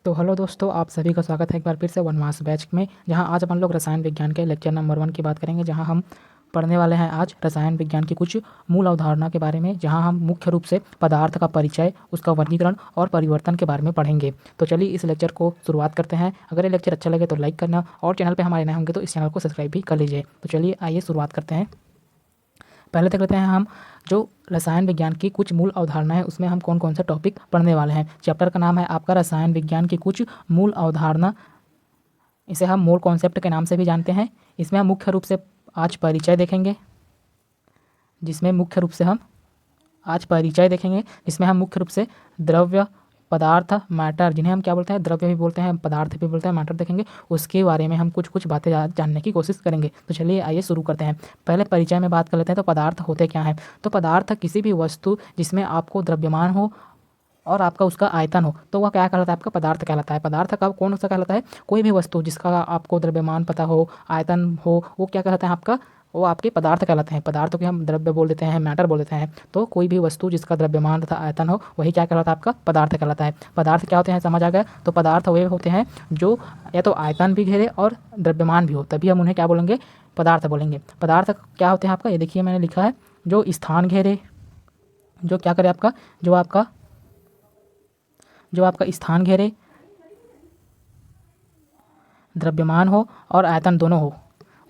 तो हेलो दोस्तों, आप सभी का स्वागत है एक बार फिर से वनमास बैच में, जहां आज अपन लोग रसायन विज्ञान के लेक्चर नंबर 1 की बात करेंगे। जहां हम पढ़ने वाले हैं आज रसायन विज्ञान की कुछ मूल अवधारणा के बारे में, जहां हम मुख्य रूप से पदार्थ का परिचय, उसका वर्गीकरण और परिवर्तन के बारे में पढ़ेंगे। तो चलिए इस लेक्चर को शुरुआत करते हैं। अगर ये लेक्चर अच्छा लगे तो लाइक करना, और चैनल पर हमारे नए होंगे तो इस चैनल को सब्सक्राइब भी कर लीजिए। तो चलिए आइए शुरुआत करते हैं। पहले देख लेते हैं हम जो रसायन विज्ञान की कुछ मूल अवधारणा है, उसमें हम कौन कौन से टॉपिक पढ़ने वाले हैं। चैप्टर का नाम है आपका रसायन विज्ञान की कुछ मूल अवधारणा। इसे हम मूल कॉन्सेप्ट के नाम से भी जानते हैं। इसमें हम मुख्य रूप से आज परिचय देखेंगे, जिसमें मुख्य रूप से हम आज परिचय देखेंगे जिसमें हम मुख्य रूप से द्रव्य, पदार्थ, मैटर, जिन्हें हम क्या बोलते हैं, द्रव्य भी बोलते हैं, पदार्थ भी बोलते हैं, मैटर देखेंगे। उसके बारे में हम कुछ कुछ बातें जानने की कोशिश करेंगे। तो चलिए आइए शुरू करते हैं। पहले परिचय में बात कर लेते हैं। तो पदार्थ होते क्या हैं। तो पदार्थ किसी भी वस्तु जिसमें आपको द्रव्यमान हो और आपका उसका आयतन हो, तो वह क्या कहलाता है, आपका पदार्थ कहलाता है। पदार्थ का कौन सा कहलाता है, कोई भी वस्तु जिसका आपको द्रव्यमान पता हो, आयतन हो, वो क्या कहलाता है आपका, वो आपके पदार्थ कहलाते हैं। पदार्थों के हम द्रव्य बोल देते हैं, मैटर बोल देते हैं। तो कोई भी वस्तु जिसका द्रव्यमान तथा आयतन हो, वही क्या कहलाता है, आपका पदार्थ कहलाता है। पदार्थ क्या होते हैं, समझ आ गया। तो पदार्थ वे होते हैं जो या तो आयतन भी घेरे और द्रव्यमान भी हो, तभी हम उन्हें क्या बोलेंगे, पदार्थ बोलेंगे। पदार्थ क्या होते हैं आपका, ये देखिए मैंने लिखा है, जो स्थान घेरे, जो क्या करे आपका, जो आपका स्थान घेरे, द्रव्यमान हो और आयतन दोनों हो,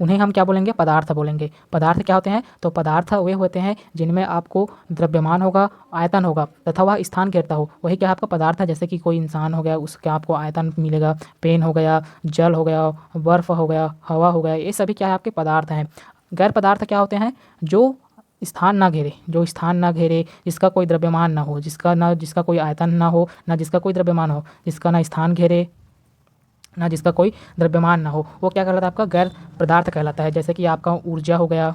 उन्हें हम क्या बोलेंगे, पदार्थ बोलेंगे। पदार्थ क्या होते हैं, तो पदार्थ वे होते हैं जिनमें आपको द्रव्यमान होगा, आयतन होगा तथा वह स्थान घेरता हो, वही क्या आपका पदार्थ है। जैसे कि कोई इंसान हो गया, उसका आपको आयतन मिलेगा, पेन हो गया, जल हो गया, बर्फ हो गया, हवा हो गया, ये सभी क्या है, आपके पदार्थ हैं। गैर पदार्थ क्या होते हैं, जो स्थान ना घेरे, जिसका कोई द्रव्यमान ना हो, जिसका कोई आयतन ना हो, ना जिसका कोई द्रव्यमान हो, जिसका ना स्थान घेरे, ना जिसका कोई द्रव्यमान ना हो, वो क्या कहलाता है, आपका गैर पदार्थ कहलाता है। जैसे कि आपका ऊर्जा हो गया,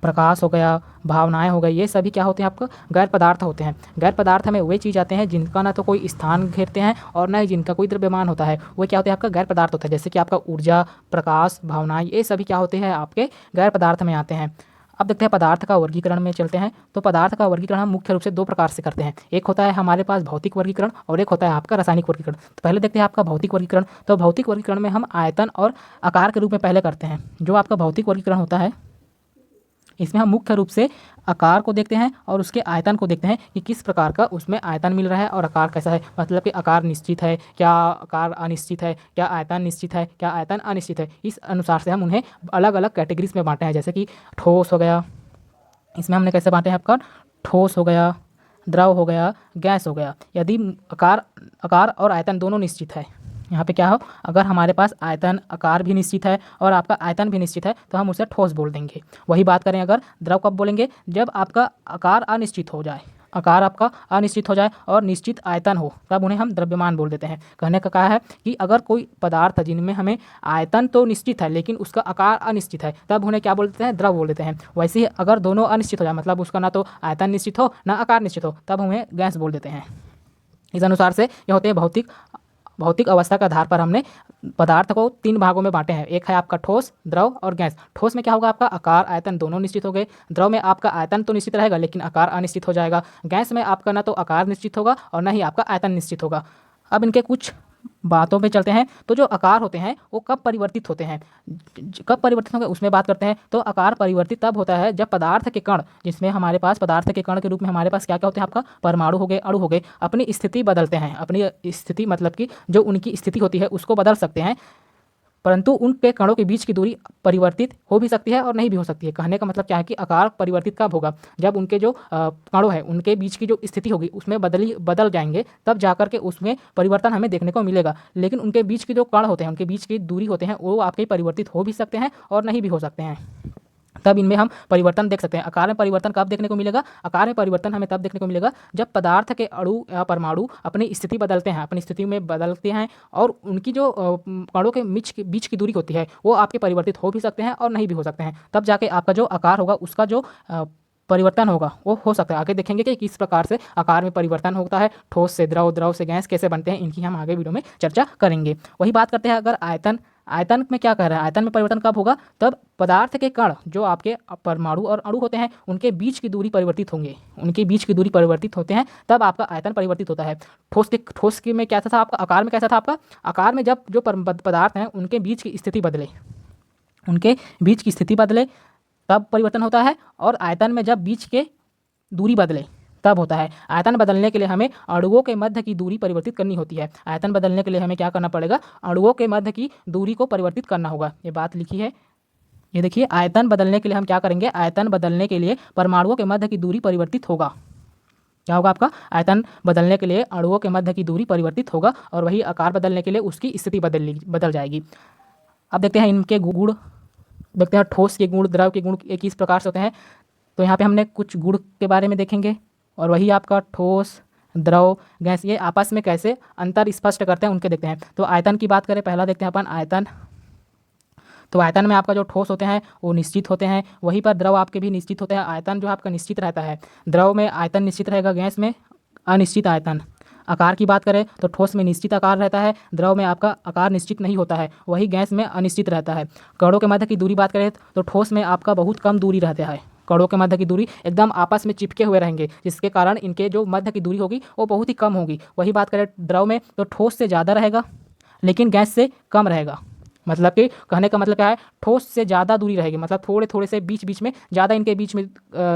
प्रकाश हो गया, भावनाएं हो गई, ये सभी क्या होते हैं, आपका गैर पदार्थ होते हैं। गैर पदार्थ में वे चीज़ आते हैं जिनका ना तो कोई स्थान घेरते हैं और ना ही जिनका कोई द्रव्यमान होता है, वो क्या होते हैं, आपका गैर पदार्थ होता है। जैसे कि आपका ऊर्जा, प्रकाश, भावनाएं, ये सभी क्या होते हैं, आपके गैर पदार्थ में आते हैं। अब देखते हैं पदार्थ का वर्गीकरण में चलते हैं। तो पदार्थ का वर्गीकरण हम मुख्य रूप से 2 प्रकार से करते हैं। एक होता है हमारे पास भौतिक वर्गीकरण और एक होता है आपका रासायनिक वर्गीकरण। तो पहले देखते हैं आपका भौतिक वर्गीकरण। तो भौतिक वर्गीकरण में हम आयतन और आकार के रूप में पहले करते हैं। जो आपका भौतिक वर्गीकरण होता है, इसमें हम मुख्य रूप से आकार को देखते हैं और उसके आयतन को देखते हैं कि किस प्रकार का उसमें आयतन मिल रहा है और आकार कैसा है। मतलब कि आकार निश्चित है क्या, आकार अनिश्चित है क्या, आयतन निश्चित है क्या, आयतन अनिश्चित है। इस अनुसार से हम उन्हें अलग अलग कैटेगरीज में बांटे हैं। जैसे कि ठोस हो गया, इसमें हमने कैसे बांटे हैं, आपका ठोस हो गया, द्रव हो गया, गैस हो गया। यदि आकार आकार और आयतन दोनों निश्चित है, यहाँ पे क्या हो, अगर हमारे पास आयतन, आकार भी निश्चित है और आपका आयतन भी निश्चित है, तो हम उसे ठोस बोल देंगे। वही बात करें अगर द्रव, कब बोलेंगे, जब आपका आकार अनिश्चित हो जाए, आकार आपका अनिश्चित हो जाए और निश्चित आयतन हो, तब उन्हें हम द्रव्यमान बोल देते हैं। कहने का क्या है कि अगर कोई पदार्थ जिनमें हमें आयतन तो निश्चित है लेकिन उसका आकार अनिश्चित है, तब उन्हें क्या बोल देते हैं, द्रव बोल देते हैं। वैसे ही अगर दोनों अनिश्चित हो जाए, मतलब उसका ना तो आयतन निश्चित हो ना आकार निश्चित हो, तब हमें गैस बोल देते हैं। इस अनुसार से ये होते हैं भौतिक अवस्था के आधार पर हमने पदार्थ को 3 भागों में बांटे हैं। एक है आपका ठोस, द्रव और गैस। ठोस में क्या होगा, आपका आकार, आयतन दोनों निश्चित हो गए। द्रव में आपका आयतन तो निश्चित रहेगा लेकिन आकार अनिश्चित हो जाएगा। गैस में आपका ना तो आकार निश्चित होगा और ना ही आपका आयतन निश्चित होगा। अब इनके कुछ बातों पे चलते हैं। तो जो आकार होते हैं वो कब परिवर्तित होते हैं, कब परिवर्तित होंगे उसमें बात करते हैं। तो आकार परिवर्तित तब होता है जब पदार्थ के कण, जिसमें हमारे पास पदार्थ के कण के रूप में हमारे पास क्या क्या होते हैं, आपका परमाणु हो गए, अणु हो गए, अपनी स्थिति बदलते हैं। अपनी स्थिति मतलब कि जो उनकी स्थिति होती है उसको बदल सकते हैं, परंतु उनके कणों के बीच की दूरी परिवर्तित हो भी सकती है और नहीं भी हो सकती है। कहने का मतलब क्या है कि आकार परिवर्तित कब होगा, जब उनके जो कणों है उनके बीच की जो स्थिति होगी उसमें बदल जाएंगे, तब जाकर के उसमें परिवर्तन हमें देखने को मिलेगा। लेकिन उनके बीच के जो कण होते हैं, उनके बीच की दूरी होते हैं, वो आपके परिवर्तित हो भी सकते हैं और नहीं भी हो सकते हैं। तब इनमें हम परिवर्तन देख सकते हैं। आकार में परिवर्तन कब देखने को मिलेगा, आकार में परिवर्तन हमें तब देखने को मिलेगा जब पदार्थ के अणु या परमाणु अपनी स्थिति बदलते हैं, अपनी स्थिति में बदलते हैं और उनकी जो कणों के बीच की दूरी होती है वो आपके परिवर्तित हो भी सकते हैं और नहीं भी हो सकते हैं। तब जाके आपका जो आकार होगा उसका जो परिवर्तन होगा वो हो सकता है। आगे देखेंगे कि किस प्रकार से आकार में परिवर्तन होता है, ठोस से द्रव, द्रव से गैस कैसे बनते हैं, इनकी हम आगे वीडियो में चर्चा करेंगे। वही बात करते हैं अगर आयतन में क्या कह रहा है, आयतन में परिवर्तन कब होगा, तब पदार्थ के कण जो आपके परमाणु और अणु होते हैं उनके बीच की दूरी परिवर्तित होंगे, उनके बीच की दूरी परिवर्तित होते हैं तब आपका आयतन परिवर्तित होता है। ठोस के में कैसा था आपका, आकार में कैसा था आपका, आकार में जब जो पदार्थ हैं उनके बीच की स्थिति बदले, उनके बीच की स्थिति बदले तब परिवर्तन होता है, और आयतन में जब बीच के दूरी बदले तब होता है। आयतन बदलने के लिए हमें अणुओं के मध्य की दूरी परिवर्तित करनी होती है। आयतन बदलने के लिए हमें क्या करना पड़ेगा, अणुओं के मध्य की दूरी को परिवर्तित करना होगा। ये बात लिखी है, ये देखिए, आयतन बदलने के लिए हम क्या करेंगे, आयतन बदलने के लिए परमाणुओं के मध्य की दूरी परिवर्तित होगा। क्या होगा आपका, आयतन बदलने के लिए अणुओं के मध्य की दूरी परिवर्तित होगा, और वही आकार बदलने के लिए उसकी स्थिति बदल जाएगी। अब देखते हैं इनके गुण, देखते हैं ठोस के गुण, द्रव के गुण किस प्रकार से होते हैं। तो यहाँ पे हमने कुछ गुण के बारे में देखेंगे, और वही आपका ठोस, द्रव, गैस, ये आपस में कैसे अंतर स्पष्ट करते हैं उनके देखते हैं। तो आयतन की बात करें, पहला देखते हैं अपन आयतन। तो आयतन में आपका जो ठोस होते हैं वो निश्चित होते हैं, वहीं पर द्रव आपके भी निश्चित होते हैं। आयतन जो आपका निश्चित रहता है, द्रव में आयतन निश्चित रहेगा, गैस में अनिश्चित आयतन। आकार की बात करें तो ठोस में निश्चित आकार रहता है, द्रव में आपका आकार निश्चित नहीं होता है, वही गैस में अनिश्चित रहता है। कणों के मध्य की दूरी बात करें तो ठोस में आपका बहुत कम दूरी रहता है, कणों के मध्य की दूरी एकदम आपस में चिपके हुए रहेंगे, जिसके कारण इनके जो मध्य की दूरी होगी वो बहुत ही कम होगी। वही बात करें द्रव में तो ठोस से ज़्यादा रहेगा लेकिन गैस से कम रहेगा। मतलब कि कहने का मतलब क्या है, ठोस से ज़्यादा दूरी रहेगी, मतलब थोड़े थोड़े से बीच बीच में ज़्यादा इनके बीच में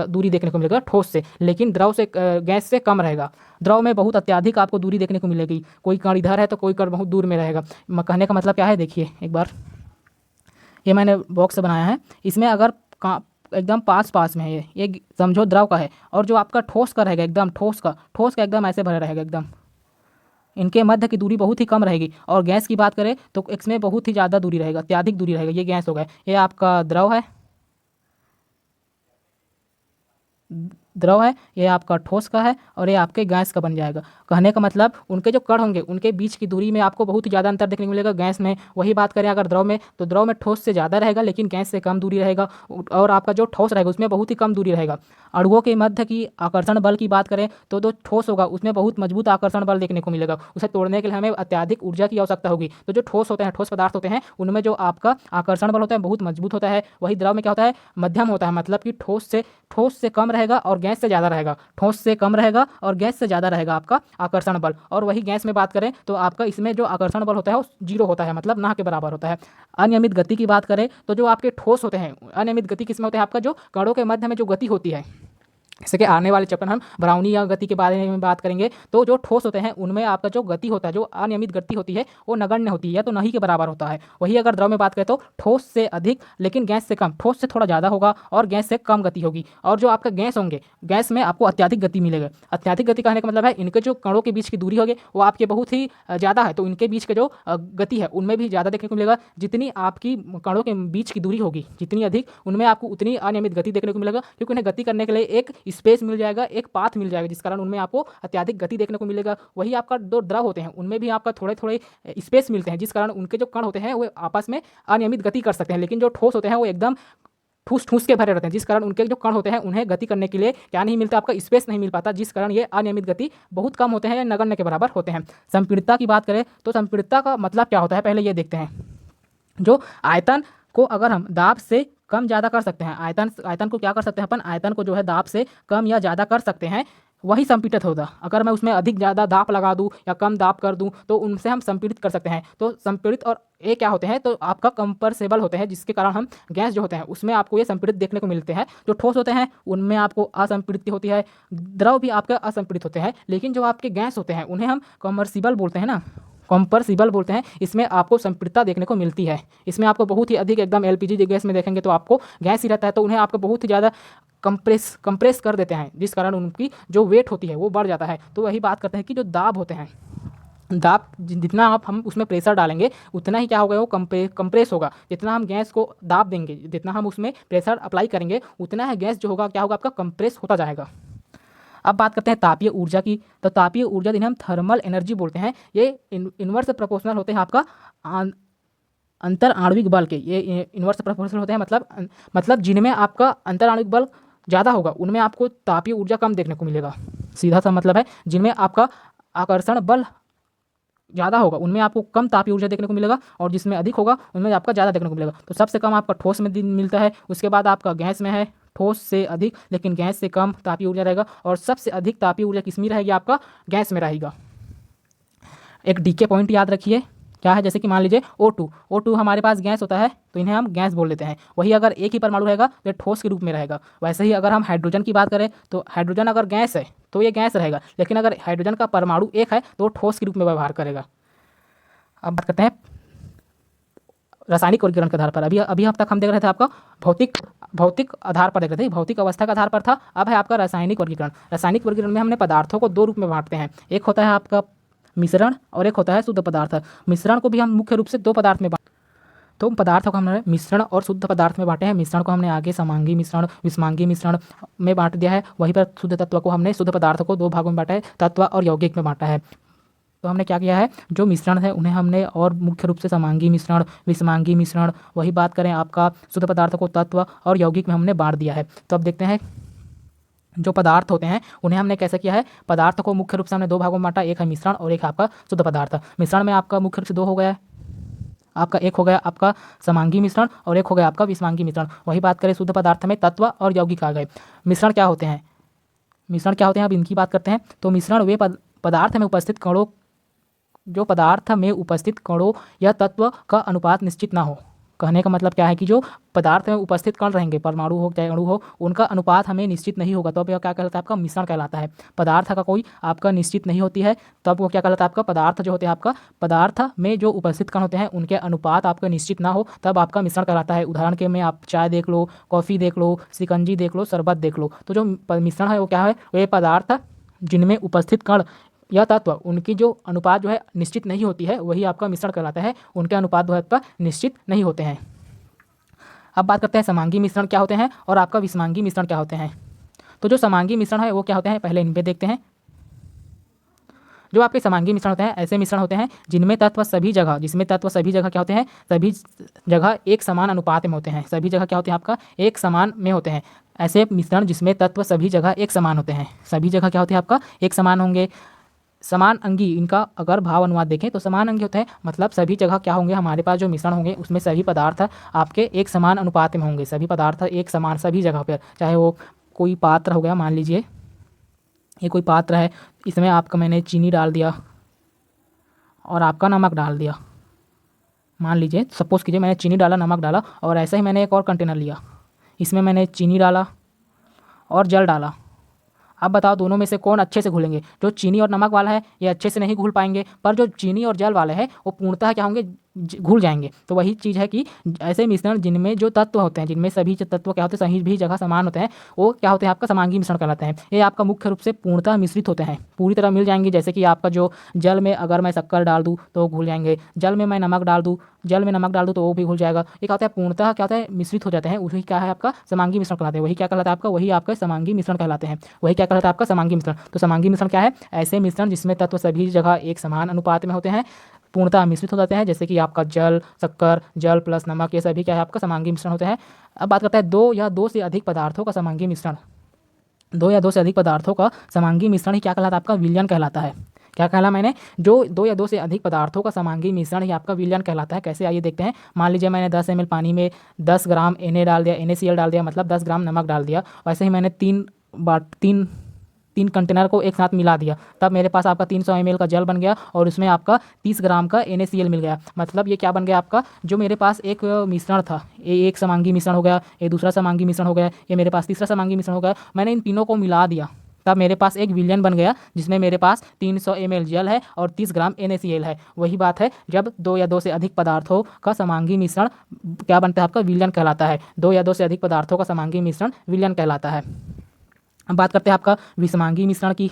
दूरी देखने को मिलेगा ठोस से, लेकिन द्रव से गैस से कम रहेगा। द्रव में बहुत अत्यधिक आपको दूरी देखने को मिलेगी, कोई कण इधर है तो कोई कण बहुत दूर में रहेगा। कहने का मतलब क्या है, देखिए एक बार, ये मैंने बॉक्स बनाया है, इसमें अगर एकदम पास पास में है, ये समझो द्रव का है, और जो आपका ठोस का रहेगा एकदम ठोस का एकदम ऐसे भरा रहेगा, एकदम इनके मध्य की दूरी बहुत ही कम रहेगी। और गैस की बात करें तो इसमें बहुत ही ज़्यादा दूरी रहेगा, अत्यधिक दूरी रहेगा। ये गैस हो गया, ये आपका द्रव है, ये आपका ठोस का है, और ये आपके गैस का बन जाएगा। कहने का मतलब उनके जो कण होंगे उनके बीच की दूरी में आपको बहुत ही ज़्यादा अंतर देखने को मिलेगा गैस में। वही बात करें अगर द्रव में, तो द्रव में ठोस से ज़्यादा रहेगा लेकिन गैस से कम दूरी रहेगा, और आपका जो ठोस रहेगा उसमें बहुत ही कम दूरी रहेगा। अणुओं के मध्य की आकर्षण बल की बात करें तो जो ठोस होगा उसमें बहुत मजबूत आकर्षण बल देखने को मिलेगा, उसे तोड़ने के लिए हमें अत्यधिक ऊर्जा की आवश्यकता होगी। तो जो ठोस होते हैं, ठोस पदार्थ होते हैं, उनमें जो आपका आकर्षण बल होता है बहुत मजबूत होता है। वही द्रव में क्या होता है, मध्यम होता है, मतलब कि ठोस से कम रहेगा और गैस से ज़्यादा रहेगा, ठोस से कम रहेगा और गैस से ज़्यादा रहेगा आपका आकर्षण बल। और वही गैस में बात करें तो आपका इसमें जो आकर्षण बल होता है वो जीरो होता है, मतलब ना के बराबर होता है। अनियमित गति की बात करें तो जो आपके ठोस होते हैं, अनियमित गति किसमें होते हैं, आपका जो कणों के मध्य में जो गति होती है, जैसे कि आने वाले चैप्टर हम ब्राउनी गति के बारे में बात करेंगे। तो जो ठोस होते हैं उनमें आपका जो गति होता है, जो अनियमित गति होती है, वो नगण्य होती है या तो नहीं के बराबर होता है। वही अगर द्रव में बात करें तो ठोस से अधिक लेकिन गैस से कम, ठोस से थोड़ा ज़्यादा होगा और गैस से कम गति होगी। और जो आपका गैस होंगे, गैस में आपको अत्यधिक गति मिलेगा। अत्यधिक गति कहने का मतलब है इनके जो कणों के बीच की दूरी होगी वो आपके बहुत ही ज़्यादा है, तो इनके बीच के जो गति है उनमें भी ज़्यादा देखने को मिलेगा। जितनी आपकी कणों के बीच की दूरी होगी जितनी अधिक, उनमें आपको उतनी अनियमित गति देखने को मिलेगा, क्योंकि उन्हें गति करने के लिए एक स्पेस मिल जाएगा, एक पाथ मिल जाएगा, जिस कारण उनमें आपको अत्यधिक गति देखने को मिलेगा। वही आपका दो द्रव होते हैं उनमें भी आपका थोड़े थोड़े स्पेस मिलते हैं, जिस कारण उनके जो कण होते हैं वो आपस में अनियमित गति कर सकते हैं। लेकिन जो ठोस होते हैं वो एकदम ठूस ठूस के भरे रहते हैं, जिस कारण उनके जो कण होते हैं उन्हें गति करने के लिए क्या नहीं मिलता, आपका स्पेस नहीं मिल पाता, जिस कारण ये अनियमित गति बहुत कम होते हैं या नगण्य के बराबर होते हैं। संपीड़ितता की बात करें तो संपीड़ितता का मतलब क्या होता है, पहले ये देखते हैं। जो आयतन को अगर हम दाब से कम ज़्यादा कर सकते हैं, आयतन को क्या कर सकते हैं अपन, आयतन को जो है दाब से कम या ज़्यादा कर सकते हैं, वही संपीड़ित होगा। अगर मैं उसमें अधिक ज़्यादा दाब लगा दूं या कम दाब कर दूं तो उनसे हम संपीड़ित कर सकते हैं। तो संपीड़ित और ये क्या होते हैं, तो आपका कंप्रेसिबल होते हैं, जिसके कारण हम गैस जो होते हैं उसमें आपको ये संपीड़ित देखने को मिलते हैं। जो ठोस होते हैं उनमें आपको असंपीड़ित होती है, द्रव भी आपके असंपीड़ित होते हैं। लेकिन जो आपके गैस होते हैं उन्हें हम कमर्सिबल बोलते हैं ना, कंप्रेसिबल बोलते हैं। इसमें आपको संपीड़ितता देखने को मिलती है, इसमें आपको बहुत ही अधिक, एकदम एलपीजी गैस में देखेंगे तो आपको गैस ही रहता है, तो उन्हें आपको बहुत ही ज़्यादा कंप्रेस कर देते हैं, जिस कारण उनकी जो वेट होती है वो बढ़ जाता है। तो वही बात करते हैं कि जो दाब होते हैं, दाब जितना हम उसमें प्रेशर डालेंगे उतना ही क्या होगा, वो कंप्रेस होगा। जितना हम गैस को दाब देंगे, जितना हम उसमें प्रेशर अप्लाई करेंगे, उतना है गैस जो होगा क्या होगा, आपका कंप्रेस होता जाएगा। अब बात करते हैं तापीय ऊर्जा की। तो तापीय ऊर्जा जिन्हें हम थर्मल एनर्जी बोलते हैं, ये इन्वर्स प्रोपोर्शनल होते हैं आपका अंतर आणविक बल के। ये इन्वर्स प्रोपोर्शनल होते हैं, मतलब जिनमें आपका अंतर आणविक बल ज़्यादा होगा उनमें आपको तापीय ऊर्जा कम देखने को मिलेगा। सीधा सा मतलब है, जिनमें आपका आकर्षण बल ज़्यादा होगा उनमें आपको कम तापीय ऊर्जा देखने को मिलेगा, और जिसमें अधिक होगा उनमें आपका ज़्यादा देखने को मिलेगा। तो सबसे कम आपका ठोस में मिलता है, उसके बाद आपका गैस में है, ठोस से अधिक लेकिन गैस से कम तापीय ऊर्जा रहेगा, और सबसे अधिक तापीय ऊर्जा किस में रहेगी, आपका गैस में रहेगा। एक डीके पॉइंट याद रखिए, क्या है, जैसे कि मान लीजिए O2 हमारे पास गैस होता है तो इन्हें हम गैस बोल देते हैं। वही अगर एक ही परमाणु रहेगा तो ये ठोस के रूप में रहेगा। वैसे ही अगर हम हाइड्रोजन की बात करें तो हाइड्रोजन अगर गैस है तो ये गैस रहेगा, लेकिन अगर हाइड्रोजन का परमाणु एक है तो वो ठोस के रूप में व्यवहार करेगा। अब बात करते हैं रासायनिक वर्गीकरण के आधार पर। अभी अब तक हम देख रहे थे आपका भौतिक आधार पर देख रहे थे, भौतिक अवस्था के आधार पर था। अब है आपका रासायनिक वर्गीकरण। रासायनिक वर्गीकरण में हमने पदार्थों को दो रूप में बांटते हैं, एक होता है आपका मिश्रण और एक होता है शुद्ध पदार्थ। मिश्रण को भी हम मुख्य रूप से दो पदार्थ में तो पदार्थों को हमने मिश्रण और शुद्ध पदार्थ में बांटे हैं। मिश्रण को हमने आगे समांगी मिश्रण, विषमांगी मिश्रण में बांट दिया है। वहीं पर शुद्ध तत्व को हमने, शुद्ध पदार्थ को दो भागों में बांटा है, तत्व और यौगिक में बांटा है। तो हमने क्या किया है, जो मिश्रण है उन्हें हमने और मुख्य रूप से समांगी मिश्रण, विषमांगी मिश्रण, वही बात करें आपका शुद्ध पदार्थ को तत्व और यौगिक में हमने बांट दिया है। तो अब देखते हैं जो पदार्थ होते हैं उन्हें हमने कैसे किया है। पदार्थ को मुख्य रूप से हमने दो भागों में बांटा, एक है मिश्रण और एक है आपका शुद्ध पदार्थ। मिश्रण में आपका मुख्य रूप से दो हो गया है, आपका एक हो गया आपका समांगी मिश्रण और एक हो गया आपका विषमांगी मिश्रण। वही बात करें शुद्ध पदार्थ में तत्व और यौगिक आ गए। मिश्रण क्या होते हैं, मिश्रण क्या होते हैं, अब इनकी बात करते हैं। तो मिश्रण वे पदार्थ में उपस्थित कणों, जो पदार्थ में उपस्थित कणों या तत्व का अनुपात निश्चित ना हो। कहने का मतलब क्या है कि जो पदार्थ में उपस्थित कण रहेंगे, परमाणु हो चाहे अणु हो, उनका अनुपात हमें निश्चित नहीं होगा, तो अब यह क्या कहलाता है, आपका मिश्रण कहलाता है। पदार्थ का कोई आपका निश्चित नहीं होती है, तब वो क्या कहलाता है, आपका पदार्थ जो होते हैं, आपका पदार्थ में जो उपस्थित कण होते हैं उनके अनुपात आपका निश्चित ना हो, तब आपका मिश्रण कहलाता है। उदाहरण के में आप चाय देख लो, कॉफ़ी देख लो, शिकंजी देख लो, शरबत देख लो। तो जो मिश्रण है वो क्या है, वे पदार्थ जिनमें उपस्थित कण या तत्व उनकी जो अनुपात जो है निश्चित नहीं होती है, वही आपका मिश्रण कहलाता है। उनके अनुपात जो है आपका निश्चित नहीं होते हैं। अब बात करते हैं समांगी मिश्रण क्या होते हैं और आपका विषमांगी मिश्रण क्या होते हैं। तो जो समांगी मिश्रण है वो क्या होते हैं, पहले इन पे देखते हैं। जो आपके समांगी मिश्रण होते हैं ऐसे मिश्रण होते हैं जिसमें तत्व सभी जगह क्या होते हैं, सभी जगह एक समान अनुपात में होते हैं। सभी जगह क्या होते हैं, आपका एक समान में होते हैं। ऐसे मिश्रण जिसमें तत्व सभी जगह एक समान होते हैं, सभी जगह क्या होते हैं, आपका एक समान होंगे। समान अंगी, इनका अगर भाव अनुवाद देखें तो समान अंगी होता है, मतलब सभी जगह क्या होंगे, हमारे पास जो मिश्रण होंगे उसमें सभी पदार्थ आपके एक समान अनुपात में होंगे। सभी पदार्थ एक समान सभी जगह पर, चाहे वो कोई पात्र हो गया, मान लीजिए ये कोई पात्र है, इसमें आपका मैंने चीनी डाल दिया और आपका नमक डाल दिया। मान लीजिए सपोज़ कीजिए मैंने चीनी डाला, नमक डाला, और ऐसे ही मैंने एक और कंटेनर लिया, इसमें मैंने चीनी डाला और जल डाला। अब बताओ दोनों में से कौन अच्छे से घुलेंगे। जो चीनी और नमक वाला है ये अच्छे से नहीं घुल पाएंगे, पर जो चीनी और जल वाले हैं वो पूर्णतः क्या होंगे, घुल जाएंगे। तो वही चीज़ है कि ऐसे मिश्रण जिनमें जो तत्व होते हैं, जिनमें सभी तत्व क्या होते हैं, सही भी जगह समान होते हैं, वो क्या होते हैं, आपका समांगी मिश्रण कहलाते हैं। ये आपका मुख्य रूप से पूर्णतः मिश्रित होते हैं, पूरी तरह मिल जाएंगे। जैसे कि आपका जो जल में अगर मैं शक्कर डाल दूँ तो घुल जाएंगे, जल में मैं नमक डाल दूँ तो वो भी घुल जाएगा। ये क्या होता है, पूर्णतः क्या होता है, मिश्रित हो जाते हैं। वही क्या है, आपका समांगी मिश्रण कहलाते हैं। वही क्या कहलाता है, आपका वही आपका समांगी मिश्रण कहलाते हैं। वही क्या कहलाता है, आपका समांगी मिश्रण। तो समांगी मिश्रण क्या है, ऐसे मिश्रण जिसमें तत्व सभी जगह एक समान अनुपात में होते हैं, पूर्णतः मिश्रित हो जाते हैं। जैसे कि आपका जल, शक्कर, जल प्लस नमक, ये सभी क्या है, आपका समांगी मिश्रण होते हैं। अब बात करते हैं दो या दो से अधिक पदार्थों का समांगी मिश्रण। दो या दो से अधिक पदार्थों का समांगी मिश्रण ही क्या कहलाता है, आपका विलयन कहलाता है। क्या कहला मैंने, जो दो या दो से अधिक पदार्थों का समांगी मिश्रण ही आपका विलयन कहलाता है। कैसे, आइए देखते हैं। मान लीजिए मैंने 10 ml पानी में 10 ग्राम Na डाल दिया, NaCl डाल दिया, मतलब 10 ग्राम नमक डाल दिया। वैसे ही मैंने तीन कंटेनर को एक साथ मिला दिया, तब मेरे पास आपका 300 ml का जल बन गया और उसमें आपका 30 ग्राम का NaCl मिल गया। मतलब ये क्या बन गया, आपका जो मेरे पास एक मिश्रण था, ये एक समांगी मिश्रण हो गया, ये दूसरा समांगी मिश्रण हो गया, ये मेरे पास तीसरा समांगी मिश्रण हो गया। मैंने इन तीनों को मिला दिया, तब मेरे पास एक विलयन बन गया जिसमें मेरे पास 300 ml जल है और 30 ग्राम NaCl है। वही बात है, जब दो या दो से अधिक पदार्थों का समांगी मिश्रण क्या बनता है, आपका विलयन कहलाता है। दो या दो से अधिक पदार्थों का समांगी मिश्रण विलयन कहलाता है। अब बात करते हैं आपका विषमांगी मिश्रण की।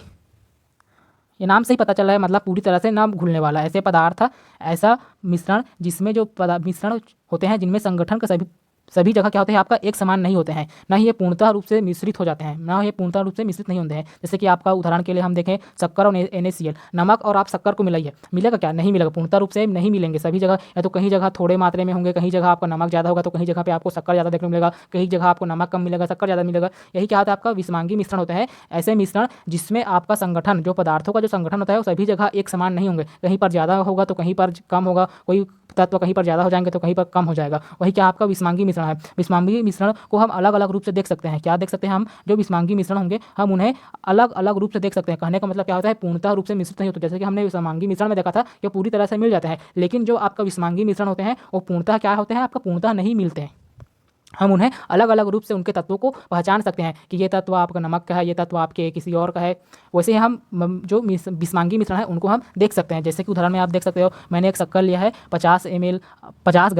ये नाम से ही पता चल रहा है, मतलब पूरी तरह से ना घुलने वाला ऐसे पदार्थ, ऐसा मिश्रण जिसमें जो मिश्रण होते हैं जिनमें संगठन का सभी सभी जगह क्या होते हैं आपका एक समान नहीं होते हैं, ना ही ये पूर्णतः रूप से मिश्रित हो जाते हैं, ना ये पूर्णतः रूप से मिश्रित नहीं होते हैं। जैसे कि आपका उदाहरण के लिए हम देखें शक्कर और NaCl, नमक और आप शक्कर को मिलाइए, मिलेगा क्या? नहीं मिलेगा, पूर्णतः रूप से नहीं मिलेंगे। सभी जगह या तो कहीं जगह थोड़े मात्रा में होंगे, कहीं जगह आपका नमक ज़्यादा होगा तो कहीं जगह पे आपको शक्कर ज़्यादा देखने को मिलेगा, कहीं जगह आपको नमक कम मिलेगा, शक्कर ज़्यादा मिलेगा। यही क्या होता है आपका विषमांगी मिश्रण होता है। ऐसे मिश्रण जिसमें आपका संगठन, जो पदार्थों का जो संगठन होता है वो सभी जगह एक समान नहीं होंगे, कहीं पर ज़्यादा होगा तो कहीं पर कम होगा, कोई तत्व कहीं पर ज़्यादा हो जाएंगे तो कहीं पर कम हो जाएगा। वही क्या आपका विषमांगी मिश्रण है। विषमांगी मिश्रण को हम अलग अलग रूप से देख सकते हैं। क्या देख सकते हैं हम? जो विषमांगी मिश्रण होंगे हम उन्हें अलग अलग रूप से देख सकते हैं। कहने का मतलब क्या होता है, पूर्णतः रूप से मिश्रित नहीं होते। जैसे कि हमने विषमांगी मिश्रण में देखा था कि पूरी तरह से मिल जाते हैं, लेकिन जो आपका विषमांगी मिश्रण होते हैं वो पूर्णतः क्या होते हैं, आपका पूर्णतः नहीं मिलते हैं। हम उन्हें अलग अलग रूप से उनके तत्वों को पहचान सकते हैं कि ये तत्व आपका नमक का है, ये तत्व आपके किसी और का है। वैसे ही हम जो विषमांगी मिश्रण है उनको हम देख सकते हैं। जैसे कि उदाहरण में आप देख सकते हो, मैंने एक शक्कर लिया है 50 ml, 50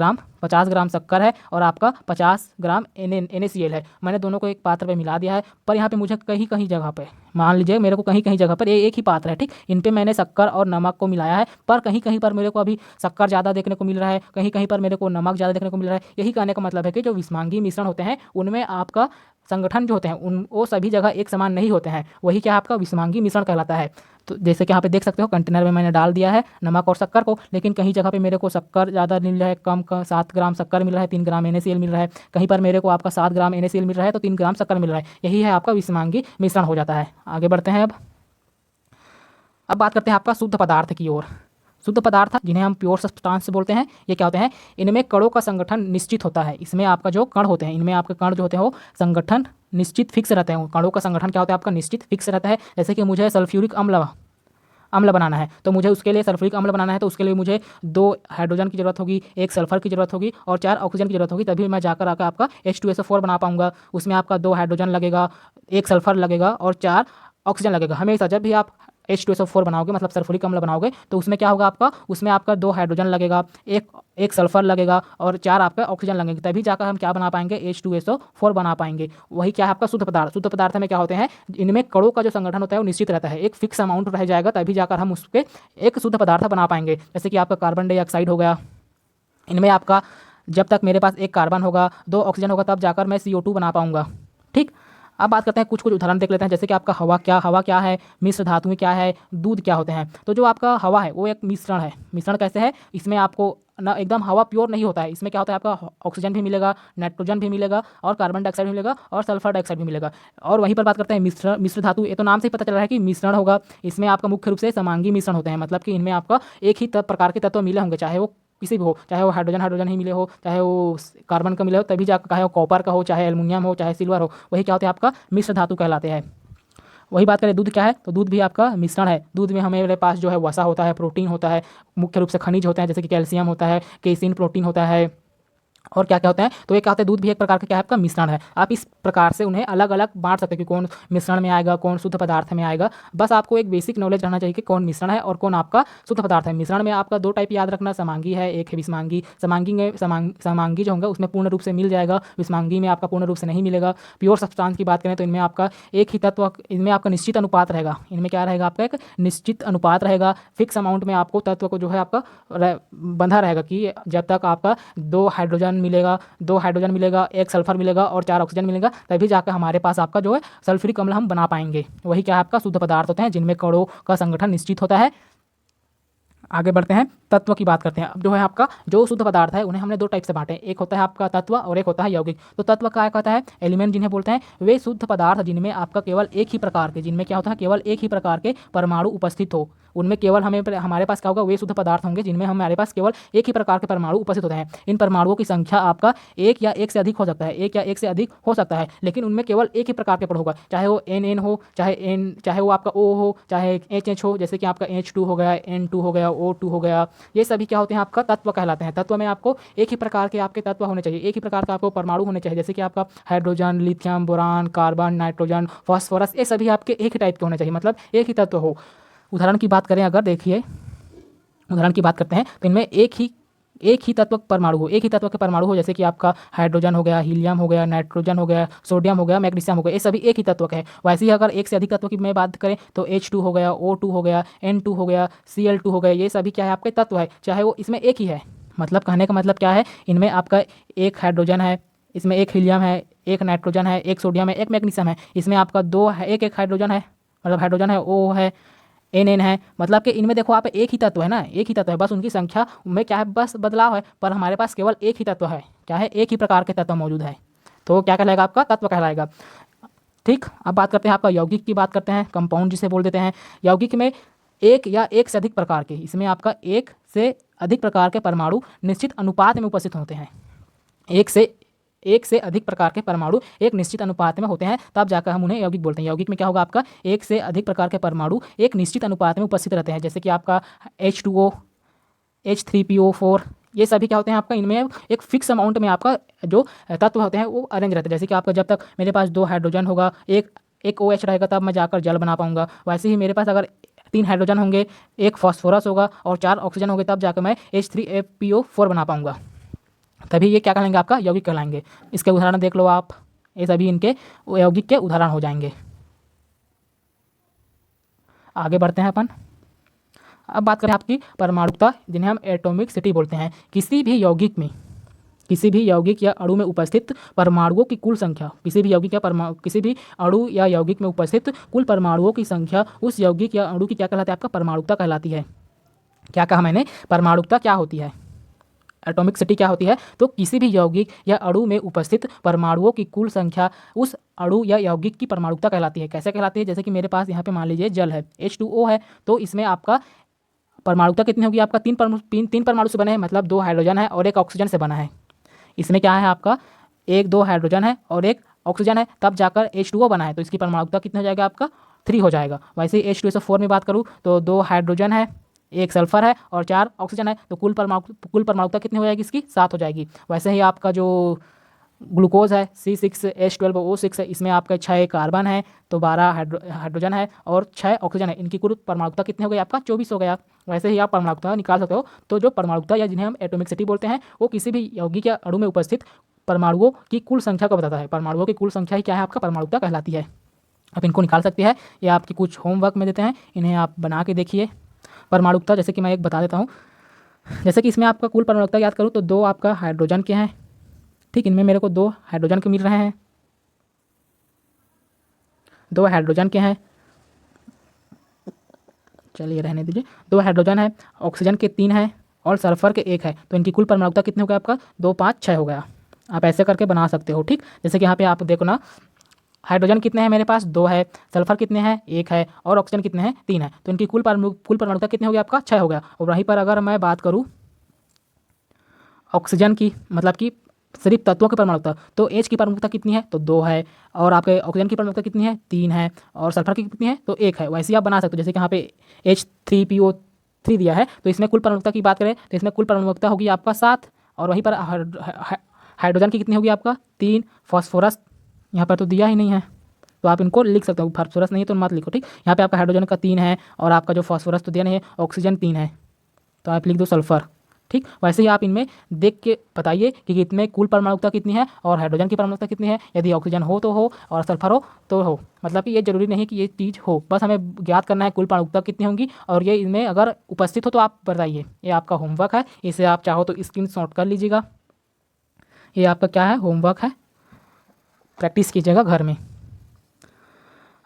ग्राम शक्कर है और आपका 50 ग्राम NaCl है। मैंने दोनों को एक पात्र पे मिला दिया है, पर यहाँ पे मुझे कहीं कहीं जगह पे, मान लीजिए मेरे को कहीं कहीं जगह पर एक ही पात्र है, ठीक, इन पे मैंने शक्कर और नमक को मिलाया है, पर कहीं कहीं पर मेरे को अभी शक्कर ज़्यादा देखने को मिल रहा है, कहीं कहीं पर मेरे को नमक ज़्यादा देखने को मिल रहा है। यही कहने का मतलब है कि जो विषमांगी मिश्रण होते हैं उनमें आपका संगठन जो होते हैं उन वो सभी जगह एक समान नहीं होते हैं। वही क्या आपका विषमांगी मिश्रण कहलाता है। तो जैसे कि यहाँ पे देख सकते हो, कंटेनर में मैंने डाल दिया है नमक और शक्कर को, लेकिन कहीं जगह पे मेरे को शक्कर ज़्यादा मिल रहा है, कम 7 ग्राम शक्कर मिल रहा है, 3 ग्राम NaCl मिल रहा है। कहीं पर मेरे को आपका 7 ग्राम NaCl मिल रहा है तो 3 ग्राम शक्कर मिल रहा है। यही है आपका विषमांगी मिश्रण हो जाता है। आगे बढ़ते हैं। अब बात करते हैं आपका शुद्ध पदार्थ की ओर। शुद्ध पदार्थ जिन्हें हम प्योर सब्सटेंस बोलते हैं, ये क्या होते हैं, इनमें कणों का संगठन निश्चित होता है। इसमें आपका जो कण होते हैं, इनमें आपके कण जो होते हैं वो संगठन निश्चित फिक्स रहते हैं। कणों का संगठन क्या होता है आपका निश्चित फिक्स रहता है। जैसे कि मुझे सल्फ्यूरिक अम्ल बनाना है, तो मुझे उसके लिए सल्फ्यूरिक अम्ल बनाना है तो उसके लिए मुझे 2 हाइड्रोजन की जरूरत होगी, 1 सल्फर की जरूरत होगी और 4 ऑक्सीजन की जरूरत होगी, तभी मैं जाकर आकर आपका H2SO4 बना पाऊंगा। उसमें आपका 2 हाइड्रोजन लगेगा, 1 सल्फर लगेगा और 4 ऑक्सीजन लगेगा। हमेशा जब भी आप H2SO4 बनाओगे, मतलब सल्फ्यूरिक अम्ल बनाओगे, तो उसमें क्या होगा आपका, उसमें आपका 2 हाइड्रोजन लगेगा, एक सल्फर लगेगा और 4 आपका ऑक्सीजन लगेंगे, तभी जाकर हम क्या बना पाएंगे, H2SO4 बना पाएंगे। वही क्या है आपका शुद्ध पदार्थ। शुद्ध पदार्थ में क्या होते हैं, इनमें कणों का जो संगठन होता है वो निश्चित रहता है, एक फिक्स अमाउंट रह जाएगा, तभी जाकर हम उसके एक शुद्ध पदार्थ बना पाएंगे। जैसे कि आपका कार्बन डाइऑक्साइड हो गया, इनमें आपका जब तक मेरे पास 1 कार्बन होगा, 2 ऑक्सीजन होगा, तब जाकर मैं CO2 बना पाऊंगा। ठीक, अब बात करते हैं, कुछ उदाहरण देख लेते हैं। जैसे कि आपका हवा क्या है, मिश्र धातुएं क्या है, दूध क्या होते हैं। तो जो आपका हवा है वो एक मिश्रण है। मिश्रण कैसे है, इसमें आपको ना एकदम हवा प्योर नहीं होता है, इसमें क्या होता है आपका ऑक्सीजन भी मिलेगा, नाइट्रोजन भी मिलेगा और कार्बन डाइऑक्साइड भी मिलेगा और सल्फर डाइऑक्साइड भी मिलेगा। और वहीं पर बात करते हैं मिश्र धातु। ये तो नाम से ही पता चल रहा है कि मिश्रण होगा। इसमें आपका मुख्य रूप से समांगी मिश्रण होते हैं, मतलब कि इनमें आपका एक ही प्रकार के तत्व मिले होंगे, चाहे वो किसी भी हो, चाहे वो हाइड्रोजन ही मिले हो, चाहे वो कार्बन का मिले हो, तभी जाकर चाहे वो कॉपर का हो, चाहे एल्युमिनियम हो, चाहे सिल्वर हो, वही क्या होते हैं आपका मिश्र धातु कहलाते हैं। वही बात करें दूध क्या है, तो दूध भी आपका मिश्रण है। दूध में हमारे पास जो है वसा होता है, प्रोटीन होता है, मुख्य रूप से खनिज होते हैं, जैसे कि कैल्शियम होता है, केसिन प्रोटीन होता है और क्या क्या होता है। तो ये क्या होता है, दूध भी एक प्रकार का क्या है आपका मिश्रण है। आप इस प्रकार से उन्हें अलग अलग बांट सकते हैं कि कौन मिश्रण में आएगा, कौन शुद्ध पदार्थ में आएगा। बस आपको एक बेसिक नॉलेज रहना चाहिए कि कौन मिश्रण है और कौन आपका शुद्ध पदार्थ है। मिश्रण में आपका 2 टाइप याद रखना, समांगी है, एक है विषमांगी। समांगी जो होगा उसमें पूर्ण रूप से मिल जाएगा, विषमांगी में आपका पूर्ण रूप से नहीं मिलेगा। प्योर सब्सटेंस की बात करें तो इनमें आपका एक ही तत्व, इनमें आपका निश्चित अनुपात रहेगा। इनमें क्या रहेगा आपका एक निश्चित अनुपात रहेगा, फिक्स अमाउंट में आपको तत्व को जो है आपका बंधा रहेगा कि जब तक आपका 2 हाइड्रोजन मिलेगा, 1 सल्फर मिलेगा और 4 ऑक्सीजन मिलेगा, तभी जाकर हमारे पास आपका जो है सल्फ्यूरिक अम्ल हम बना पाएंगे। वही क्या है आपका शुद्ध पदार्थ होते हैं जिनमें कणों का संगठन निश्चित होता है। आगे बढ़ते हैं, तत्व की बात करते हैं। अब जो है आपका जो शुद्ध पदार्थ है उन्हें हमने 2 टाइप से बांटे, एक होता है आपका तत्व और एक होता है यौगिक। तो तत्व क्या कहता है, एलिमेंट जिन्हें बोलते हैं, वे शुद्ध पदार्थ जिनमें आपका केवल एक ही प्रकार के, जिनमें क्या होता है केवल एक ही प्रकार के परमाणु उपस्थित हो, उनमें केवल हमारे पास क्या होगा, वे शुद्ध पदार्थ होंगे जिनमें हमारे पास केवल एक ही प्रकार के परमाणु उपस्थित होते हैं। इन परमाणुओं की संख्या आपका 1 या 1 से अधिक हो सकता है, 1 या 1 से अधिक हो सकता है, लेकिन उनमें केवल एक ही प्रकार के पड़ होगा, चाहे वो NN हो, चाहे वो आपका O हो, चाहे HH हो, जैसे कि आपका H2 हो गया, N2 हो गया, O2 हो गया। ये सभी क्या होते हैं आपका तत्व कहलाते हैं। तत्व में आपको एक ही प्रकार के आपके तत्व होने चाहिए, एक ही प्रकार का आपको परमाणु होने चाहिए, जैसे कि आपका hydrogen, lithium, boron, carbon, nitrogen, phosphorus, ये सभी आपके एक ही टाइप के होने चाहिए, मतलब एक ही तत्व हो। उदाहरण की बात करें अगर, देखिए उदाहरण की बात करते हैं तो इनमें एक ही तत्व परमाणु हो, एक ही तत्व के परमाणु हो, जैसे कि आपका हाइड्रोजन हो गया, हीलियम हो गया, नाइट्रोजन हो गया, सोडियम हो गया, मैग्नीशियम हो गया, ये सभी एक ही तत्व के हैं। वैसे ही अगर एक से अधिक तत्व की मैं बात करें तो H2 हो गया, O2 हो गया, N2 हो गया, Cl2 हो गया, ये सभी क्या है आपके तत्व है, चाहे वो इसमें एक ही है। मतलब कहने का मतलब क्या है, इनमें आपका एक हाइड्रोजन है, इसमें एक हीलियम है, एक नाइट्रोजन है, एक सोडियम है, एक मैग्नीशियम है। इसमें आपका दो है, एक हाइड्रोजन है, मतलब हाइड्रोजन है, ओ है, एन है। मतलब कि इनमें देखो आप एक ही तत्व है ना, एक ही तत्व है, बस उनकी संख्या में क्या है, बस बदलाव है, पर हमारे पास केवल एक ही तत्व है। क्या है, एक ही प्रकार के तत्व मौजूद है, तो क्या कहलाएगा, आपका तत्व कहलाएगा। ठीक, अब बात करते हैं आपका यौगिक की, बात करते हैं, कंपाउंड जिसे बोल देते हैं। यौगिक में एक या एक से अधिक प्रकार के, इसमें आपका एक से अधिक प्रकार के परमाणु निश्चित अनुपात में उपस्थित होते हैं। एक से अधिक प्रकार के परमाणु एक निश्चित अनुपात में होते हैं, तब जाकर हम उन्हें यौगिक बोलते हैं। यौगिक में क्या होगा, आपका एक से अधिक प्रकार के परमाणु एक निश्चित अनुपात में उपस्थित रहते हैं, जैसे कि आपका H2O, H3PO4, ये सभी क्या होते हैं आपका, इनमें एक फिक्स अमाउंट में आपका जो तत्व होते हैं वो अरेंज रहते हैं। जैसे कि आपका जब तक मेरे पास दो हाइड्रोजन होगा, एक OH रहेगा, तब मैं जाकर जल बना पाऊंगा। वैसे ही मेरे पास अगर 3 हाइड्रोजन होंगे, एक फॉस्फोरस होगा और 4 ऑक्सीजन होंगे, तब जाकर मैं H3PO4 बना पाऊंगा। तभी ये क्या कहलाएंगे, आपका यौगिक कहलाएंगे। इसके उदाहरण देख लो आप, ये सभी इनके यौगिक के उदाहरण हो जाएंगे। आगे बढ़ते हैं अपन। अब बात करें आपकी परमाणुकता, जिन्हें हम एटॉमिसिटी बोलते हैं। किसी भी यौगिक या अणु में उपस्थित परमाणुओं की कुल संख्या, किसी भी अणु या यौगिक में उपस्थित कुल परमाणुओं की संख्या उस यौगिक या अणु की क्या कहलाती है, आपका परमाणुकता कहलाती है। क्या कहा मैंने, परमाणुकता क्या होती है, एटॉमिसिटी क्या होती है, तो किसी भी यौगिक या अणु में उपस्थित परमाणुओं की कुल संख्या उस अणु या यौगिक की परमाणुकता कहलाती है। कैसे कहलाती है, जैसे कि मेरे पास यहाँ पे मान लीजिए जल है, H2O है, तो इसमें आपका परमाणुकता कितनी होगी, आपका तीन परमाणु से बने हैं, मतलब 2 हाइड्रोजन है और एक ऑक्सीजन से बना है। इसमें क्या है, आपका 1-2 हाइड्रोजन है और एक ऑक्सीजन है, तब जाकर H2O बना है, तो इसकी परमाणुकता कितना हो जाएगा, आपका 3 हो जाएगा। वैसे ही H2SO4 में बात करूँ तो 2 हाइड्रोजन है, एक सल्फर है और 4 ऑक्सीजन है, तो कुल परमाणुकता कितनी हो जाएगी, इसकी 7 हो जाएगी। वैसे ही आपका जो ग्लूकोज है C6H12O6 है, इसमें आपका 6 कार्बन है, तो 12 हाइड्रोजन है और 6 ऑक्सीजन है, इनकी कुल परमाणुकता कितनी हो गई, आपका 24 हो गया। वैसे ही आप परमाणुकता निकाल सकते हो। तो जो परमाणुकता या जिन्हें हम एटॉमिसिटी बोलते हैं, वो किसी भी यौगिक या अणु में उपस्थित परमाणुओं की कुल संख्या को बताता है। परमाणुओं की कुल संख्या ही क्या है, आपका परमाणुकता कहलाती है। आप इनको निकाल सकते हैं, ये आपकी कुछ होमवर्क में देते हैं, इन्हें आप बना के देखिए। परमाणुकता जैसे कि मैं एक बता देता हूँ, जैसे कि इसमें आपका कुल परमाणुकता याद करूँ तो 2 आपका हाइड्रोजन के हैं। ठीक, इनमें मेरे को 2 हाइड्रोजन के मिल रहे हैं, 2 हाइड्रोजन के हैं, चलिए रहने दीजिए। 2 हाइड्रोजन है, ऑक्सीजन के 3 है और सल्फर के 1 है, तो इनकी कुल परमाणुकता कितनी हो गया, आपका 2, 5, 6 हो गया। आप ऐसे करके बना सकते हो। ठीक, जैसे कि यहाँ पे आप देखो ना, हाइड्रोजन कितने हैं मेरे पास, 2 है, सल्फर कितने हैं, 1 है और ऑक्सीजन कितने हैं, 3 है, तो इनकी कुल परमाणुकता कितनी हो गई, आपका 6 हो गया। और वहीं पर अगर मैं बात करूँ ऑक्सीजन की, मतलब कि सिर्फ तत्वों की परमाणुकता, तो H की परमाणुकता कितनी है, तो 2 है, और आपके ऑक्सीजन की परमाणुकता कितनी है, 3 है, और सल्फर की कितनी है, तो 1 है। वैसे ही आप बना सकते हो, जैसे कि यहाँ पे H3PO3 दिया है, तो इसमें कुल परमाणुकता की बात करें तो इसमें कुल परमाणुकता होगी आपका 7, और वहीं पर हाइड्रोजन की कितनी होगी, आपका 3, फॉस्फोरस यहाँ पर तो दिया ही नहीं है, तो आप इनको लिख सकते हो। फॉस्फोरस नहीं है तो मत लिखो। ठीक, यहाँ पे आपका हाइड्रोजन का 3 है और आपका जो फॉस्फोरस तो दिया नहीं है, ऑक्सीजन 3 है, तो आप लिख दो सल्फर। ठीक, वैसे ही आप इनमें देख के बताइए कि कितने कुल परमाणुकता कितनी है और हाइड्रोजन की परमाणुकता कितनी है। यदि ऑक्सीजन हो तो हो और सल्फर हो तो हो, मतलब कि ये जरूरी नहीं कि ये चीज़ हो, बस हमें ज्ञात करना है कुल परमाणुकता कितनी होंगी, और ये इनमें अगर उपस्थित हो तो आप बताइए। ये आपका होमवर्क है, इसे आप चाहो तो स्क्रीनशॉट कर लीजिएगा। ये आपका क्या है, होमवर्क है, प्रैक्टिस कीजिएगा घर में।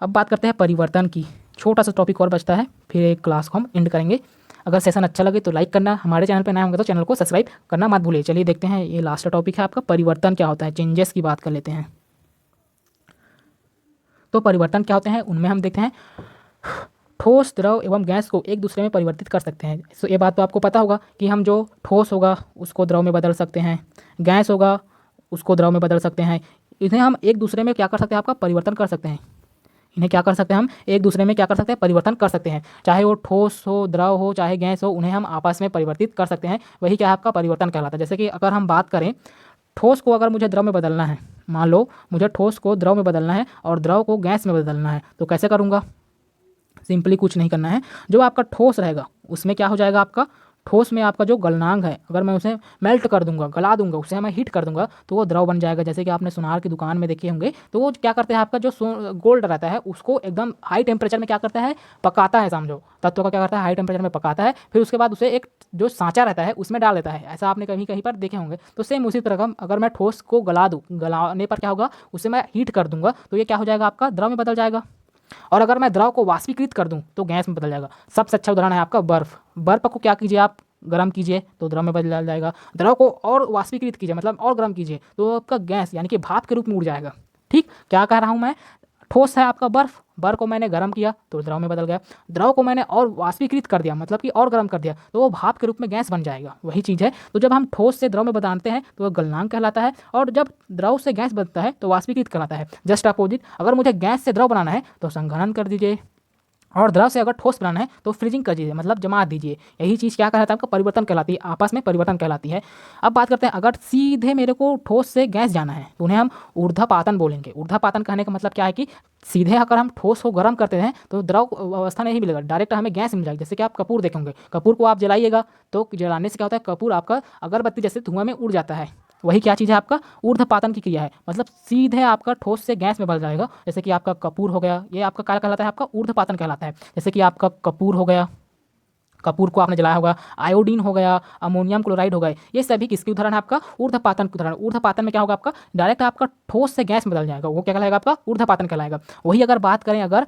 अब बात करते हैं परिवर्तन की, छोटा सा टॉपिक और बचता है, फिर एक क्लास को हम एंड करेंगे। अगर सेशन अच्छा लगे तो लाइक करना, हमारे चैनल पर नया होंगे तो चैनल को सब्सक्राइब करना मत भूलिए। चलिए देखते हैं, ये लास्ट टॉपिक है आपका, परिवर्तन क्या होता है, चेंजेस की बात कर लेते हैं। तो परिवर्तन क्या होते हैं, उनमें हम देखते हैं ठोस, द्रव एवं गैस को एक दूसरे में परिवर्तित कर सकते हैं। तो ये बात तो आपको पता होगा कि हम जो ठोस होगा उसको द्रव में बदल सकते हैं, गैस होगा उसको द्रव में बदल सकते हैं। इन्हें हम एक दूसरे में क्या कर सकते हैं, आपका परिवर्तन कर सकते हैं। इन्हें क्या कर सकते हैं, हम एक दूसरे में क्या कर सकते हैं, परिवर्तन कर सकते हैं। चाहे वो ठोस हो, द्रव हो, चाहे गैस हो, उन्हें हम आपस में परिवर्तित कर सकते हैं। वही क्या है, आपका परिवर्तन कहलाता है। जैसे कि अगर हम बात करें ठोस को अगर मुझे द्रव में बदलना है, मान लो मुझे ठोस को द्रव में बदलना है और द्रव को गैस में बदलना है, तो कैसे करूँगा, सिंपली कुछ नहीं करना है। जो आपका ठोस रहेगा उसमें क्या हो जाएगा, आपका ठोस में आपका जो गलनांक है, अगर मैं उसे मेल्ट कर दूंगा, गला दूंगा, उसे मैं हीट कर दूंगा तो वो द्रव बन जाएगा। जैसे कि आपने सुनार की दुकान में देखे होंगे, तो वो क्या करते हैं, आपका जो गोल्ड रहता है उसको एकदम हाई टेम्परेचर में क्या करता है, पकाता है। समझो, तत्व का क्या करता है, हाई टेम्परेचर में पकाता है, फिर उसके बाद उसे एक जो सांचा रहता है उसमें डाल देता है। ऐसा आपने कहीं कहीं पर देखे होंगे। तो सेम उसी तरह का अगर मैं ठोस को गला दूँ, गलाने पर क्या होगा, उसे मैं हीट कर दूंगा तो ये क्या हो जाएगा, आपका द्रव में बदल जाएगा। और अगर मैं द्रव को वाष्पीकृत कर दूं तो गैस में बदल जाएगा। सबसे अच्छा उदाहरण है आपका बर्फ। बर्फ को क्या कीजिए, आप गर्म कीजिए तो द्रव में बदल जाएगा। द्रव को और वाष्पीकृत कीजिए, मतलब और गर्म कीजिए, तो आपका गैस यानी कि भाप के रूप में उड़ जाएगा। ठीक, क्या कह रहा हूँ मैं, ठोस है आपका बर्फ, बर्फ को मैंने गर्म किया तो द्रव में बदल गया। द्रव को मैंने और वाष्पीकृत कर दिया, मतलब कि और गर्म कर दिया, तो वो भाप के रूप में गैस बन जाएगा। वही चीज़ है। तो जब हम ठोस से द्रव में बदलते हैं तो वो गलनांक कहलाता है, और जब द्रव से गैस बनता है तो वाष्पीकृत कहलाता है। जस्ट अपोजिट, अगर मुझे गैस से द्रव बनाना है तो संघनन कर दीजिए, और द्रव से अगर ठोस बनाना है तो फ्रीजिंग कर दीजिए, मतलब जमा दीजिए। यही चीज़ क्या कहलाता है, आपका परिवर्तन कहलाती है, आपस में परिवर्तन कहलाती है। अब बात करते हैं, अगर सीधे मेरे को ठोस से गैस जाना है तो उन्हें हम ऊर्ध्वपातन बोलेंगे। ऊर्ध्वपातन कहने का मतलब क्या है कि सीधे अगर हम ठोस को गर्म करते हैं तो द्रव अवस्था नहीं मिलेगा, डायरेक्ट हमें गैस मिल जाएगी। जैसे कि आप कपूर देखेंगे, कपूर को आप जलाइएगा तो जलाने से क्या होता है, कपूर आपका अगरबत्ती जैसे धुआं में उड़ जाता है। वही क्या चीज़ है, आपका ऊर्ध्वपातन की क्रिया है, मतलब सीधे आपका ठोस से गैस में बदल जाएगा। जैसे कि आपका कपूर हो गया, ये आपका क्या कहलाता है, आपका ऊर्ध्वपातन कहलाता है। जैसे कि आपका कपूर हो गया, कपूर को आपने जलाया होगा, आयोडीन हो गया, अमोनियम क्लोराइड हो गए, ये सभी किसकी उदाहरण है, आपका ऊर्ध्वपातन की उदाहरण। ऊर्ध्वपातन में क्या होगा, आपका डायरेक्ट आपका ठोस से गैस में बदल जाएगा, वो क्या कहलाएगा, आपका ऊर्ध्वपातन कहलाएगा। वही अगर बात करें, अगर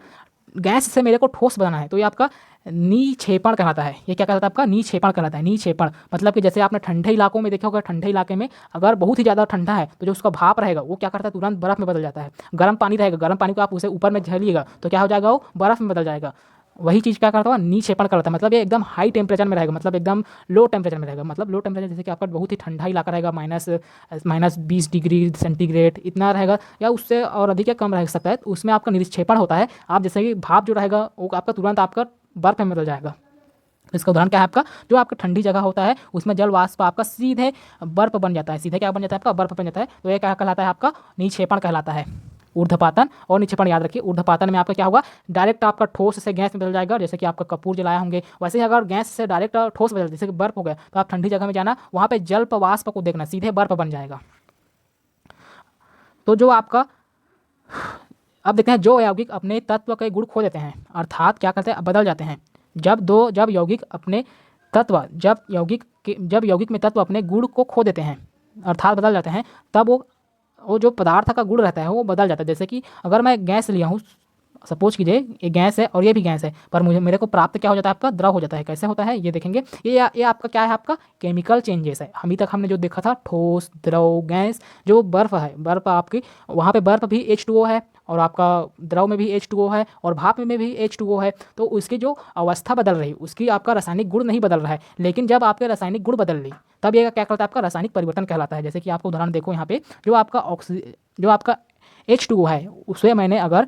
गैस से मेरे को ठोस बनाना है तो ये आपका निक्षेपण कहलाता है। ये क्या कहलाता है, आपका निक्षेपण कहलाता है। निक्षेपण मतलब कि जैसे आपने ठंडे इलाकों में देखा होगा, ठंडे इलाके में अगर बहुत ही ज़्यादा ठंडा है तो जो उसका भाप रहेगा वो क्या करता है, तुरंत बर्फ में बदल जाता है। गर्म पानी रहेगा, गर्म पानी को आप उसे ऊपर में झेलिएगा तो क्या हो जाएगा, वो बर्फ में बदल जाएगा। वही चीज़ क्या करता है, निक्षेपण करता है, मतलब ये एकदम हाई टेम्परेचर में रहेगा, मतलब एकदम लो टेम्परेचर में रहेगा। मतलब लो टेम्परेचर जैसे कि आपका बहुत ही ठंडा इलाका रहेगा, -20 डिग्री सेंटीग्रेड इतना रहेगा, या उससे और अधिक या कम रह सकता है, तो उसमें आपका निक्षेपण होता है। आप जैसे कि भाप जो रहेगा वो आपका तुरंत आपका बर्फ में बदल जाएगा। इसका उदाहरण क्या है, आपका जो आपका ठंडी जगह होता है उसमें जल वाष्प आपका सीधे बर्फ बन जाता है, सीधे क्या बन जाता है, आपका बर्फ बन जाता है। तो ये क्या कहलाता है, आपका निक्षेपण कहलाता है। ऊर्ध्वपातन और निक्षेपण याद रखिए। ऊर्ध्वपातन में आपका क्या होगा, डायरेक्ट आपका ठोस से गैस में बदल जाएगा, जैसे कि आपका कपूर जलाया होंगे। वैसे ही अगर गैस से डायरेक्ट ठोस बदल, जैसे कि बर्फ हो गया, तो आप ठंडी जगह में जाना, वहाँ पे जल वाष्प को देखना, सीधे बर्फ बन जाएगा। तो जो आपका, अब देखते हैं, जो यौगिक अपने तत्व के गुण खो देते हैं, अर्थात क्या करते हैं, बदल जाते हैं। जब यौगिक अपने तत्व, जब यौगिक में तत्व अपने गुण को खो देते हैं, अर्थात बदल जाते हैं, तब वो जो पदार्थ का गुण रहता है वो बदल जाता है। जैसे कि अगर मैं गैस लिया हूँ, सपोज कीजिए ये गैस है और ये भी गैस है, पर मेरे को प्राप्त क्या हो जाता है, आपका द्रव हो जाता है। कैसे होता है ये देखेंगे। ये आपका क्या है, आपका केमिकल चेंजेस है। अभी तक हमने जो देखा था ठोस, द्रव, गैस, जो बर्फ है, बर्फ आपकी वहाँ पे बर्फ भी H2O है, और आपका द्रव में भी H2O है, और भाप में भी H2O है। तो उसकी जो अवस्था बदल रही, उसकी आपका रासायनिक गुण नहीं बदल रहा है, लेकिन जब आपके रासायनिक गुण बदल ली तब ये क्या कहलाता है, आपका रासायनिक परिवर्तन कहलाता है। जैसे कि आपको उदाहरण देखो यहाँ पे, जो आपका H2O है उसे मैंने अगर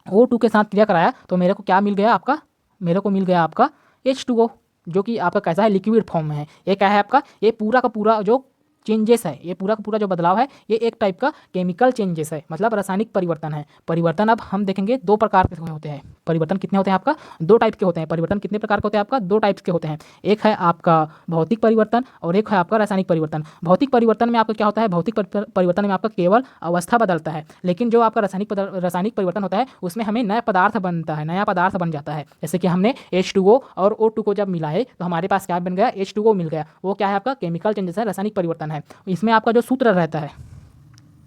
O2 के साथ क्रिया कराया तो मेरे को क्या मिल गया, आपका मेरे को मिल गया आपका H2O, जो कि आपका कैसा है, लिक्विड फॉर्म में है। ये क्या है, आपका ये पूरा का पूरा जो चेंजेस है, ये पूरा का पूरा जो बदलाव है, ये एक टाइप का केमिकल चेंजेस है, मतलब रासायनिक परिवर्तन है। परिवर्तन अब हम देखेंगे दो प्रकार के होते हैं। परिवर्तन कितने होते हैं, आपका दो टाइप के होते हैं। परिवर्तन कितने प्रकार के होते हैं, आपका दो टाइप्स के होते हैं। एक है आपका भौतिक परिवर्तन और एक है आपका रासायनिक परिवर्तन। भौतिक परिवर्तन में आपका क्या होता है, भौतिक परिवर्तन में आपका केवल अवस्था बदलता है, लेकिन जो आपका रासायनिक परिवर्तन होता है उसमें हमें नया पदार्थ बनता है, नया पदार्थ बन जाता है। जैसे कि हमने H2O और O2 को जब मिलाए तो हमारे पास क्या बन गया, H2O मिल गया। वो क्या है, आपका केमिकल चेंजेस है, रासायनिक परिवर्तन है। इसमें आपका जो सूत्र रहता है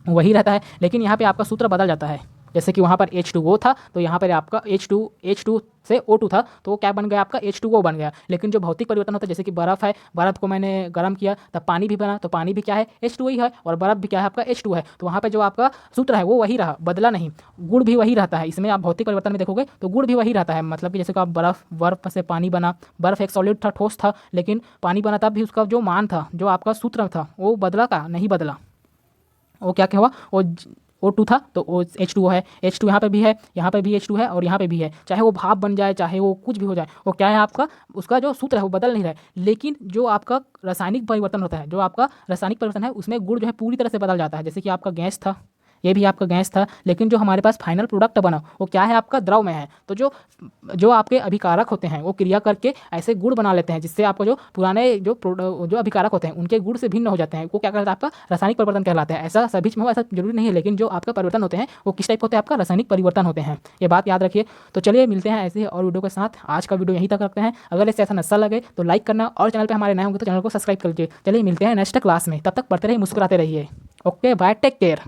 वही रहता है, लेकिन यहाँ पे आपका सूत्र बदल जाता है। जैसे कि वहाँ पर H2O था तो यहाँ पर आपका H2 से O2 था, तो वो क्या बन गया, आपका H2O बन गया। लेकिन जो भौतिक परिवर्तन होता है, जैसे कि बर्फ़ है, बर्फ़ को मैंने गर्म किया तब पानी भी बना, तो पानी भी क्या है, H2O ही है, और बर्फ़ भी क्या है, आपका H2 है। तो वहाँ पर जो आपका सूत्र है वो वही रहा, बदला नहीं। गुण भी वही रहता है। इसमें आप भौतिक परिवर्तन में देखोगे तो गुण भी वही रहता है, मतलब कि जैसे कि आप बर्फ़ से पानी बना, बर्फ़ एक सॉलिड था, ठोस था, लेकिन पानी बना तब भी उसका जो मान था, जो आपका सूत्र था, वो बदला का नहीं बदला। वो क्या क्या हुआ, वो O2 था तो वो H2O है। H2 यहाँ पे भी है, यहाँ पे भी H2 है, और यहाँ पे भी है। चाहे वो भाप बन जाए, चाहे वो कुछ भी हो जाए, वो क्या है, आपका उसका जो सूत्र है वो बदल नहीं रहा है। लेकिन जो आपका रासायनिक परिवर्तन होता है, जो आपका रासायनिक परिवर्तन है, उसमें गुण जो है पूरी तरह से बदल जाता है। जैसे कि आपका गैस था, ये भी आपका गैस था, लेकिन जो हमारे पास फाइनल प्रोडक्ट बना वो क्या है, आपका द्रव में है। तो जो आपके अभिकारक होते हैं वो क्रिया करके ऐसे गुण बना लेते हैं जिससे आपको जो पुराने जो अभिकारक होते हैं उनके गुण से भिन्न हो जाते हैं। वो क्या कहलाता है, आपका रासायनिक परिवर्तन कहलाता है। ऐसा सभी में हो ऐसा जरूरी नहीं है, लेकिन जो आपका परिवर्तन होते हैं वो किस टाइप होते हैं, आपका रासायनिक परिवर्तन होते हैं। ये बात याद रखिए। तो चलिए मिलते हैं ऐसे ही और वीडियो के साथ। आज का वीडियो यहीं तक रखते हैं। अगर इससे ऐसा अच्छा लगे तो लाइक करना, और चैनल पे हमारे नए होंगे तो चैनल को सब्सक्राइब कर लीजिए। चलिए मिलते हैं नेक्स्ट क्लास में, तब तक पढ़ते रहिए, मुस्कुराते रहिए। Okay bye, take care.